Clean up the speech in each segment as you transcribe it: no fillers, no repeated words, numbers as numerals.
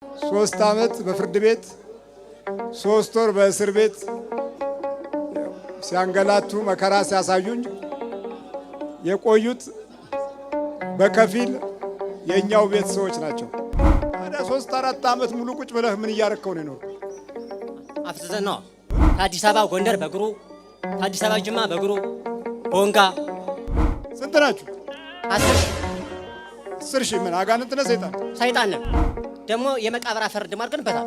3 ዓመት በፍርድ ቤት 3 ወር በእስር ቤት ሲያንገላቱ መከራ ሲያሳዩኝ የቆዩት በከፊል የኛው ቤት ሰዎች ናቸው። ታዲያ 3-4 ዓመት ሙሉ ቁጭ ብለህ ምን እያረከው ነው የኖርኩ? አፍዘዘን ነው ከአዲስ አበባ ጎንደር በእግሩ ከአዲስ አበባ ጅማ በእግሩ ቦንጋ። ስንት ናችሁ? 10 ሺህ። ምን አጋንንት ነህ? ሰይጣን ነው። ደግሞ የመቃብር አፈር ድማርገንበታል።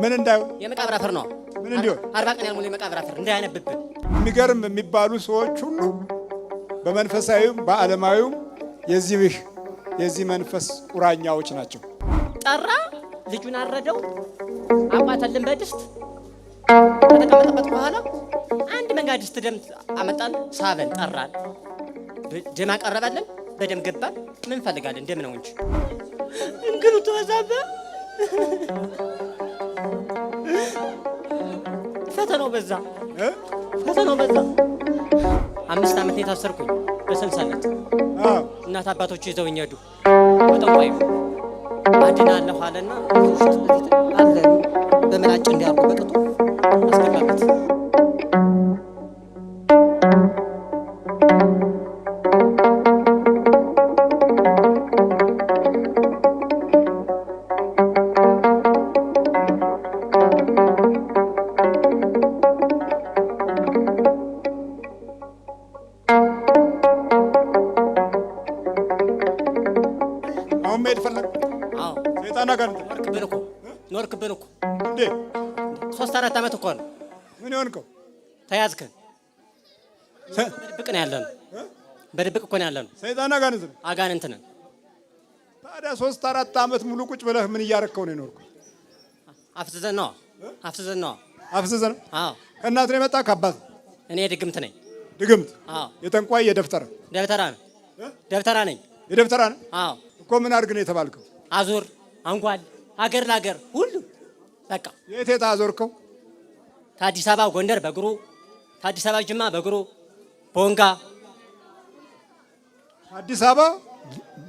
ምን እንዳይሆን የመቃብር አፈር ነው። ምን እንዲሆን 40 ቀን ያልሞላ የመቃብር አፈር እንዳያነብብን። የሚገርም የሚባሉ ሰዎች ሁሉ በመንፈሳዊም በዓለማዊም የዚህ መንፈስ ቁራኛዎች ናቸው። ጠራ ልጁን አረደው አቋተልን በድስት ከተቀመጠበት በኋላ አንድ መንጋ ድስት ደም አመጣን፣ ሳበን፣ ጠራን፣ ደም አቀረበልን፣ በደም ገባን። ምን ፈልጋለን? ደም ነው እንጂ እንግሉ ተወዛበ። ፈተናው በዛ። 5 ዓመት የታሰርኩኝ በሰንሰለት። እናት አባቶቹ ይዘውኝ ሄዱ። በጠንቋዩ አድናለሁ አለና ውስጥ አለ በመላጭ እንዲያርጉ በቅጡ አስገባበት። አሁን መሄድ ፈለግ? አዎ ሰይጣን ጋር ኖርክብን እኮ እንዴ? 3-4 ዓመት እኮ ነው። ምን ይሆንከው? ተያዝከን። በድብቅ ነው ያለነው። በድብቅ እኮ ነው ያለነው። ሰይጣን አጋንንት ነን። ታዲያ 3-4 ዓመት ሙሉ ቁጭ ብለህ ምን እያረከው ነው የኖርኩ? አፍዝዘን ነው። አፍዝዘን? አዎ። ከእናት ነው የመጣ? ከአባት? እኔ ድግምት ነኝ። ድግምት? አዎ። የጠንቋይ የደብተራ? ደብተራ ነኝ። የደብተራ ነህ? አዎ። እኮ ምን አድርግ ነው የተባልከው? አዙር፣ አንጓል፣ አገር ለአገር ሁሉ በቃ። የት አዞርከው? ከአዲስ አበባ ጎንደር በእግሩ ከአዲስ አበባ ጅማ በእግሩ ቦንጋ። አዲስ አበባ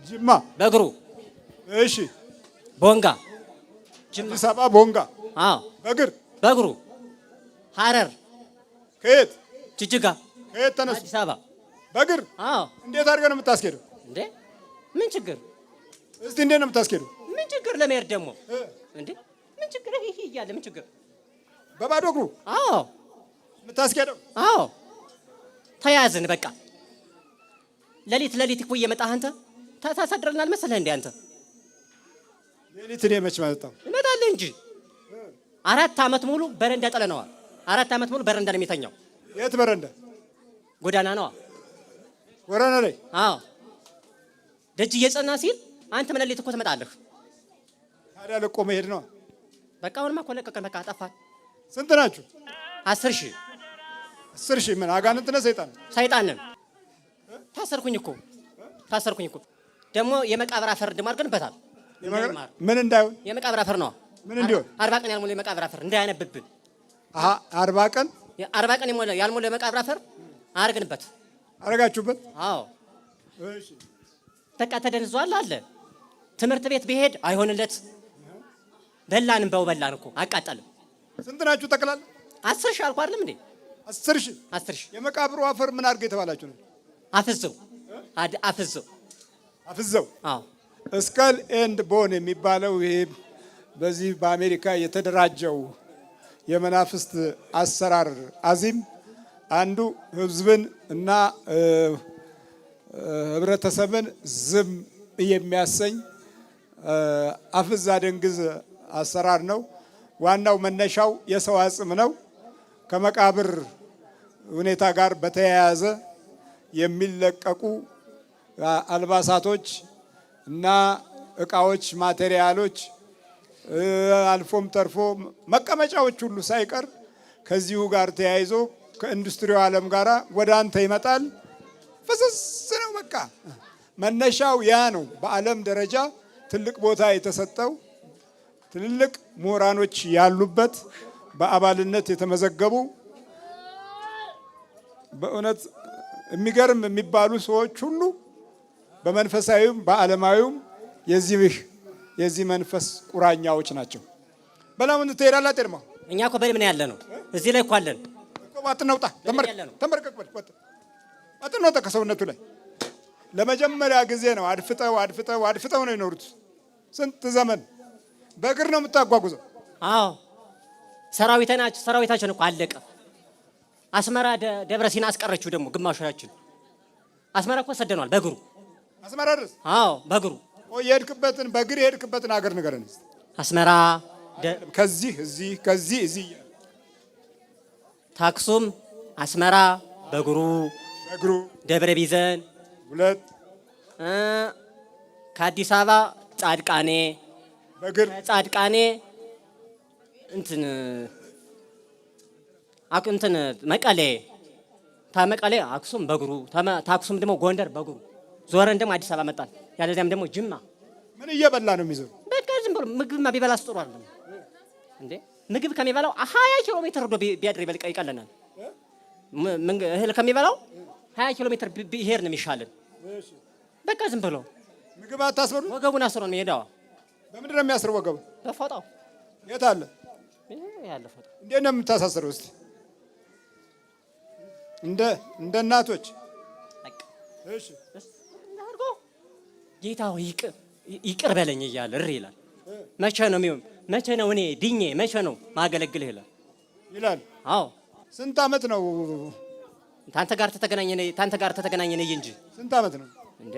ጅማ በእግሩ። እሺ። ቦንጋ አዲስ አበባ ቦንጋ። አዎ። በእግሩ። ሐረር። ከየት? ጅጅጋ። ከየት ተነሱ? አዲስ አበባ በእግር። አዎ። እንዴት አድርገህ ነው የምታስኬደው? እንዴ ምን ችግር? እስቲ እንዴት ነው የምታስኬደው? ምን ችግር ለመሄድ ደግሞ እንዴ ምን ችግር? ይሄ እያለ ምን ችግር? በባዶ እግሩ? አዎ። የምታስኬደው? አዎ። ተያዝን በቃ። ሌሊት እኮ እየመጣህ አንተ ታሳድረናል መሰለህ እንዴ? አንተ ሌሊት እኔ መች መጣሁ? እመጣለሁ እንጂ 4 ዓመት ሙሉ በረንዳ ጥለነዋል። 4 ዓመት ሙሉ በረንዳ ነው የሚተኛው። የት በረንዳ? ጎዳና ነዋ። ወረና ላይ? አዎ። ደጅ እየጸና ሲል አንተ ምን ሌሊት እኮ ትመጣለህ። ታዲያ ለቆ መሄድ ነው። በቃ አሁንማ እኮ ለቀቀን። በቃ ጠፋን። ስንት ናችሁ? 10 ሺህ። 10 ሺህ። ምን አጋንንት ነህ? ሰይጣን ነን። ታሰርኩኝ እኮ ደግሞ የመቃብር አፈር ድማርገንበታል። ምን እንዳይሆን? የመቃብር አፈር ነው። ምን እንዲሆን? 40 ቀን ያልሞላ የመቃብር አፈር እንዳያነብብን። 40 ቀን? 40 ቀን ያልሞላ የመቃብር አፈር አርግንበት። አረጋችሁበት? አዎ። እሺ። በቃ ተደንዟል አለ። ትምህርት ቤት ቢሄድ አይሆንለት። በላን እኮ አቃጠልም። ስንት ናችሁ ጠቅላላ? 10 ሺህ አልኩ አይደለም እንዴ? 10 ሺህ። 10 ሺህ። የመቃብሩ አፈር ምን አድርገህ የተባላችሁ ነው? አፍዘው። አዎ። ስካል ኤንድ ቦን የሚባለው ይሄ በዚህ በአሜሪካ የተደራጀው የመናፍስት አሰራር አዚም አንዱ ህዝብን እና ህብረተሰብን ዝም የሚያሰኝ አፍዝ አደንግዝ አሰራር ነው። ዋናው መነሻው የሰው አጽም ነው። ከመቃብር ሁኔታ ጋር በተያያዘ የሚለቀቁ አልባሳቶች እና እቃዎች፣ ማቴሪያሎች አልፎም ተርፎ መቀመጫዎች ሁሉ ሳይቀር ከዚሁ ጋር ተያይዞ ከኢንዱስትሪው ዓለም ጋር ወደ አንተ ይመጣል። ፍስስ ነው በቃ። መነሻው ያ ነው። በዓለም ደረጃ ትልቅ ቦታ የተሰጠው ትልልቅ ምሁራኖች ያሉበት በአባልነት የተመዘገቡ በእውነት የሚገርም የሚባሉ ሰዎች ሁሉ በመንፈሳዊም በዓለማዊም የዚህ መንፈስ ቁራኛዎች ናቸው። በላምን ትሄዳለህ አትሄድም? እኛ እኮ በምን ያለ ነው? እዚህ ላይ እኮ አለን እኮ አትነውጣ። ተመርከክ በል አትነውጣ ከሰውነቱ ላይ። ለመጀመሪያ ጊዜ ነው አድፍጠው ነው የኖሩት። ስንት ዘመን በእግር ነው የምታጓጉዘው? አዎ ሰራዊታችን እኮ አለቀ። አስመራ ደብረ ሲና አስቀረችው። ደግሞ ግማሾቻችን አስመራ እኮ ሰደኗል በእግሩ አስመራ ድረስ። አዎ በእግሩ የሄድክበትን በእግር የሄድክበትን ሀገር ንገረን። አስመራ ከዚህ እዚህ ታክሱም አስመራ በእግሩ ደብረ ቢዘን 2 ከአዲስ አበባ ጻድቃኔ በእግር ጻድቃኔ እንትን መቀሌ ታመቀሌ አክሱም በእግሩ ታክሱም ደግሞ ጎንደር በእግሩ ዞረን ደግሞ አዲስ አበባ መጣን። ያለዚያም ደግሞ ጅማ። ምን እየበላ ነው የሚዞር? በቃ ዝም ብሎ ምግብማ ቢበላ ጥሩ አይደለም እንዴ? ምግብ ከሚበላው 20 ኪሎ ሜትር ሄዶ ቢያድር ይቀለናል። እህል ከሚበላው 20 ኪሎ ሜትር ቢሄድ ነው የሚሻለን። በቃ ዝም ብሎ ምግብ አታስበሉ። ወገቡን አስሮ ነው የሚሄዳው። በምንድን ነው የሚያስረው ወገቡ? በፎጣው። የት አለ? ያለ ፎጣ። እንዴት ነው የምታሳስረው? እስቲ እንደ እናቶች። እሺ አድርጎ ጌታ ሆይ ይቅር በለኝ እያለ እሪ ይላል። መቼ ነው እኔ ድኜ መቼ ነው ማገለግልህ ይላል። አዎ ስንት ዓመት ነው ታንተ ጋር ተገናኘን እንጂ ስንት ዓመት ነው እንዴ?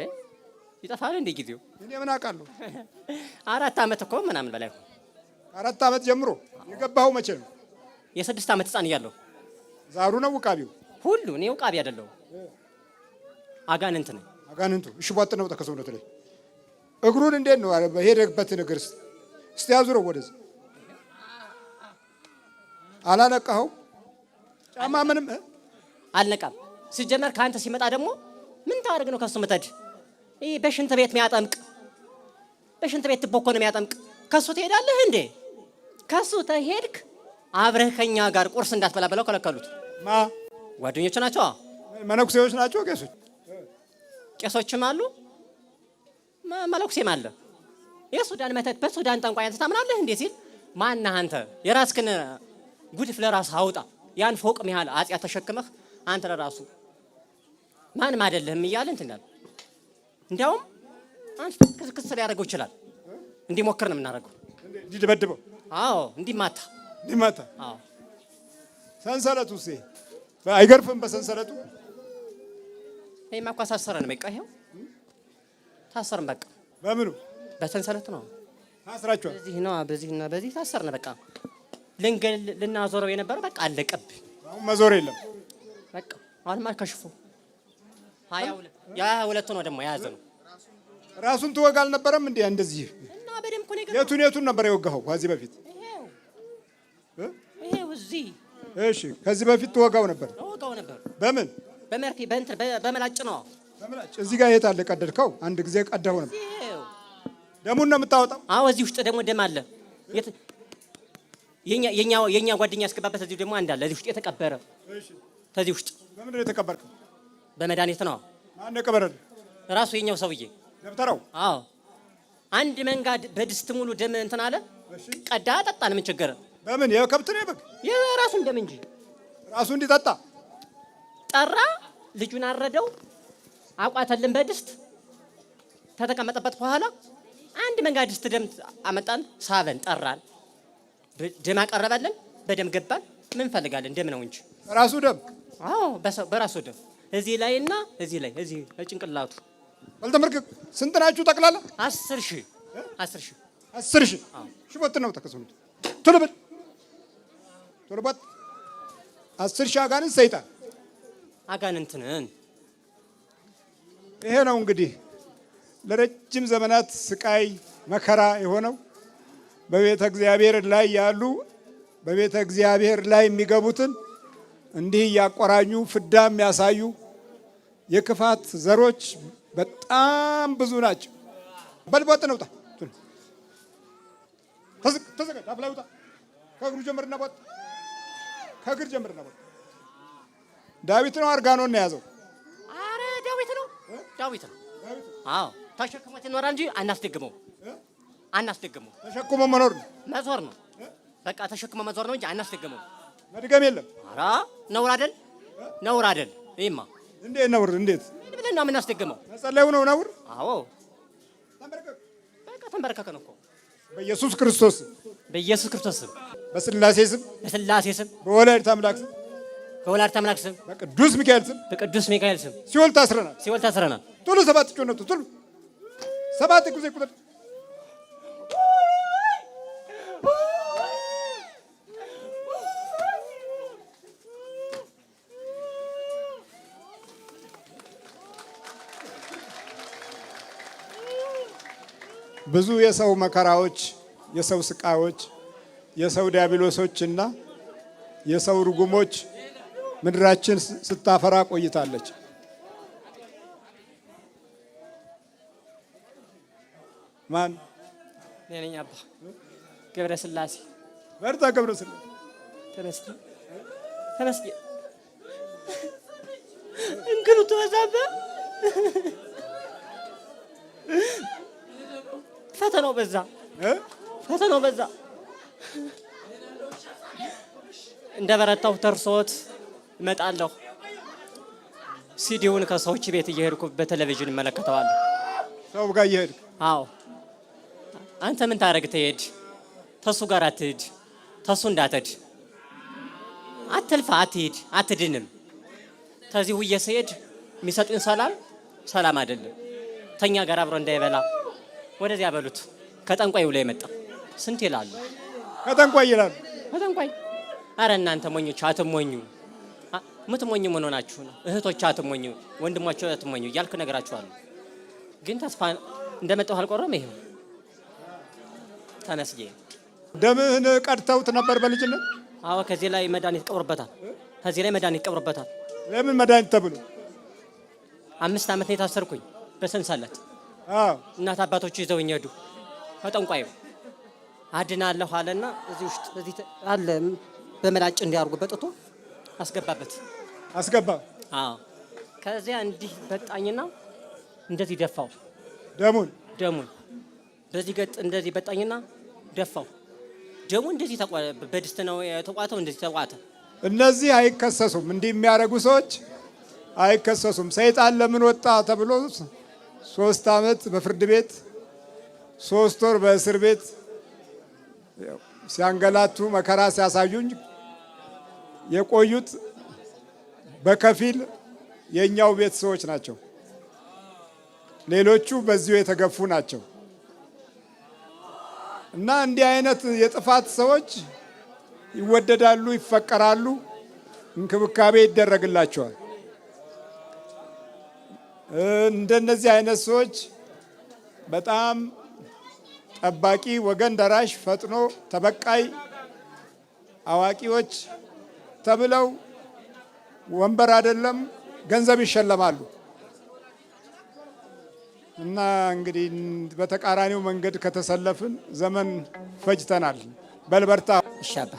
ይጠፋል እንዴ ጊዜው? እኔ ምን አውቃለሁ? 4 ዓመት እኮ ምናምን በላይ 4 ዓመት ጀምሮ የገባኸው መቼ ነው? የ6 ዓመት ህፃን እያለሁ። ዛሩ ነው ውቃቢው ሁሉ? እኔ ውቃቢ አይደለሁ፣ አጋንንት ነኝ። አጋንንቱ እሺ፣ ቧጥ ነው ተከሰውነቱ ላይ እግሩን እንዴት ነው በሄደበት ነገር እስቲ ያዙረው ወደዚህ። አላነቃኸው? ጫማ ምንም አልነቃም። ሲጀመር ከአንተ ሲመጣ ደግሞ ምን ታደርግ ነው ከሱ ምተድ? ይሄ በሽንት ቤት የሚያጠምቅ በሽንት ቤት ትቦኮ ነው የሚያጠምቅ። ከሱ ትሄዳለህ እንዴ? ከሱ ተሄድክ አብረህ ከኛ ጋር ቁርስ እንዳትበላ ብለው ከለከሉት። ጓደኞች ናቸው፣ መነኩሴዎች ናቸው። ቄሶችም አሉ፣ መነኩሴም አለ። የሱዳን መተት በሱዳን ጠንቋይ አንተ ታምናለህ እንዴ ሲል ማነህ አንተ? የራስህን ጉድፍ ለራስህ አውጣ። ያን ፎቅ ያህል አጽያ ተሸክመህ አንተ ለራሱ ማንም አይደለህም እያለ እንትን ይላል። እንዲያውም አንተ ክስ ሊያደርገው ይችላል። እንዲሞክር ነው የምናደርገው። እንዲደበድበው? አዎ እንዲማታ። አዎ ሰንሰለቱ አይገርፍም? በሰንሰለቱ ይሄማ እኮ አሳሰረን። በቃ ይሄው ታሰርን። በቃ በምኑ? በሰንሰለት ነው ታስራችኋል? በዚህና በዚህ ታሰርን። በቃ ልናዞረው የነበረው በቃ አለቀብህ። አሁን መዞር የለም። በቃ አሁንማ ከሽፎ 22 ነው ደግሞ የያዘ ነው። ራሱን ትወጋ አልነበረም እንዴ? እንደዚህ እና በደምብ እኮ ነው። የቱን ነበር የወጋኸው ከዚህ በፊት? ይሄው እዚህ። እሺ ከዚህ በፊት ትወጋው ነበር? ተወጋው ነበር። በምን? በመርፌ በመላጭ ነው። በመላጭ። እዚህ ጋር የት አለ ቀደድከው? አንድ ጊዜ ቀደኸው ነበር። ደሙን ነው የምታወጣው? አዎ እዚህ ውስጥ ደግሞ ደም አለ። የኛ ጓደኛ ያስገባበት እዚህ ደግሞ አንድ አለ እዚህ ውስጥ የተቀበረ። እሺ ከዚህ ውስጥ በምንድን ነው የተቀበርከው? በመድኃኒት ነው። ማን ነው የቀበረልህ? ራሱ የኛው ሰውዬ ደብተራው። አዎ አንድ መንጋድ በድስት ሙሉ ደም እንትን አለ። ቀዳ ጠጣን። ምን ችግር? በምን? የከብት ነው የበግ? የራሱን ደም እንጂ ራሱ እንዲጠጣ ጠራ። ልጁን አረደው፣ አቋተልን በድስት ተተቀመጠበት። በኋላ አንድ መንጋድ ድስት ደም አመጣን፣ ሳበን፣ ጠራን፣ ደም አቀረበልን። በደም ገባን። ምን ፈልጋለን? ደም ነው እንጂ ራሱ ደም። አዎ በራሱ ደም እዚህ ላይና እዚህ ላይ እዚህ ጭንቅላቱ። ወልተመርክ ስንት ናችሁ ጠቅላላ? 10,000 10,000 10,000 ሽቦት ነው ተከሰኑት። ቶሎ በል 10,000 አጋንንት ሰይጣን አጋንንትን። ይሄ ነው እንግዲህ ለረጅም ዘመናት ስቃይ መከራ የሆነው በቤተ እግዚአብሔር ላይ ያሉ በቤተ እግዚአብሔር ላይ የሚገቡትን እንዲህ እያቆራኙ ፍዳ የሚያሳዩ የክፋት ዘሮች በጣም ብዙ ናቸው። በልቦት ነውጣ ተዘጋጅ። አፍላውጣ ከእግሩ ጀምርና ቦት ከእግር ጀምርና ቦት። ዳዊት ነው አርጋኖን ነው የያዘው? አረ ዳዊት ነው። አዎ ተሸክሞት ይኖራል እንጂ አናስደግመው። አናስደግመው። ተሸክሞ መኖር ነው መዞር ነው በቃ ተሸክሞ መዞር ነው እንጂ አናስደግመው። መድገም የለም። ኧረ ነውር አይደል? ነውር አይደል? ይሄማ እንዴት ነውር? እንዴት ብለን ነው የምናስደግመው? መጸለዩ ነው ነውር? አዎ በቃ ተንበረከከን እኮ በኢየሱስ ክርስቶስ በኢየሱስ ክርስቶስ ስም፣ በስላሴ ስም፣ በስላሴ ስም፣ በወላዲተ አምላክ ስም፣ በወላዲተ አምላክ ስም፣ በቅዱስ ሚካኤል ስም፣ በቅዱስ ሚካኤል ስም ሲኦል ታስረናል። ሲኦል ታስረናል። ቶሎ 7 ጮነቱ ቶሎ 7 ጊዜ ቁጥር ብዙ የሰው መከራዎች፣ የሰው ስቃዮች፣ የሰው ዲያብሎሶችና የሰው ርጉሞች ምድራችን ስታፈራ ቆይታለች። ማን ነኝ? አባ ገብረ ስላሴ። በርታ ገብረ ስላሴ። ተመስገን ተመስገን። እንግሉት በዛበ ፈተናው በዛ ፈተናው በዛ። እንደ በረታው ተርሶት እመጣለሁ። ሲዲውን ከሰዎች ቤት እየሄድኩ በቴሌቪዥን እመለከተዋለሁ። ሰው ጋር እየሄድክ? አዎ። አንተ ምን ታረግ ትሄድ? ተሱ ጋር አትሄድ፣ ተሱ እንዳትሄድ፣ አትልፋ፣ አትሄድ፣ አትድንም። ተዚህ ውዬ ስሄድ የሚሰጡኝ ሰላም አይደለም። ተኛ ጋር አብሮ እንዳይበላ ወደዚያ በሉት። ከጠንቋይ ብሎ የመጣ ስንት ይላሉ። ከጠንቋይ ይላሉ። ከጠንቋይ። አረ እናንተ ሞኞች አትሞኙ። ምትሞኙ ምን ሆናችሁ ነው? እህቶች አትሞኙ፣ ወንድሞች አትሞኙ እያልኩ እነግራችኋለሁ። ግን ተስፋ እንደመጣሁ አልቆረም። ይሄው ተመስገን። ደምህን ቀድተውት ነበር በልጅነት? አዎ። ከዚህ ላይ መድኃኒት ይቀብሩበታል። ከዚህ ላይ መድኃኒት ይቀብሩበታል። ለምን መድኃኒት ተብሎ? 5 ዓመት ነው የታሰርኩኝ በሰንሰለት። አዎ። እናት አባቶቹ ይዘውኝ ሄዱ። ከጠንቋዩ አድናለሁ አለና እዚህ ውስጥ እዚህ አለ በመላጭ እንዲያርጉ በጥቶ አስገባበት። አስገባ? አዎ። ከዚያ እንዲህ በጣኝና እንደዚህ ደፋው ደሙን በዚህ ገጥ እንደዚህ በጣኝና ደፋው። ደሙ እንደዚህ በድስት ነው የተቋተው። እንደዚህ ተቋተ። እነዚህ አይከሰሱም። እንዲህ የሚያደርጉ ሰዎች አይከሰሱም። ሰይጣን ለምን ወጣ ተብሎ 3 ዓመት በፍርድ ቤት 3 ወር በእስር ቤት ሲያንገላቱ መከራ ሲያሳዩኝ የቆዩት በከፊል የኛው ቤት ሰዎች ናቸው። ሌሎቹ በዚሁ የተገፉ ናቸው። እና እንዲህ አይነት የጥፋት ሰዎች ይወደዳሉ፣ ይፈቀራሉ፣ እንክብካቤ ይደረግላቸዋል። እንደነዚህ አይነት ሰዎች በጣም ጠባቂ፣ ወገን ደራሽ፣ ፈጥኖ ተበቃይ አዋቂዎች ተብለው ወንበር አይደለም ገንዘብ ይሸለማሉ። እና እንግዲህ በተቃራኒው መንገድ ከተሰለፍን ዘመን ፈጅተናል። በልበርታ ይሻባ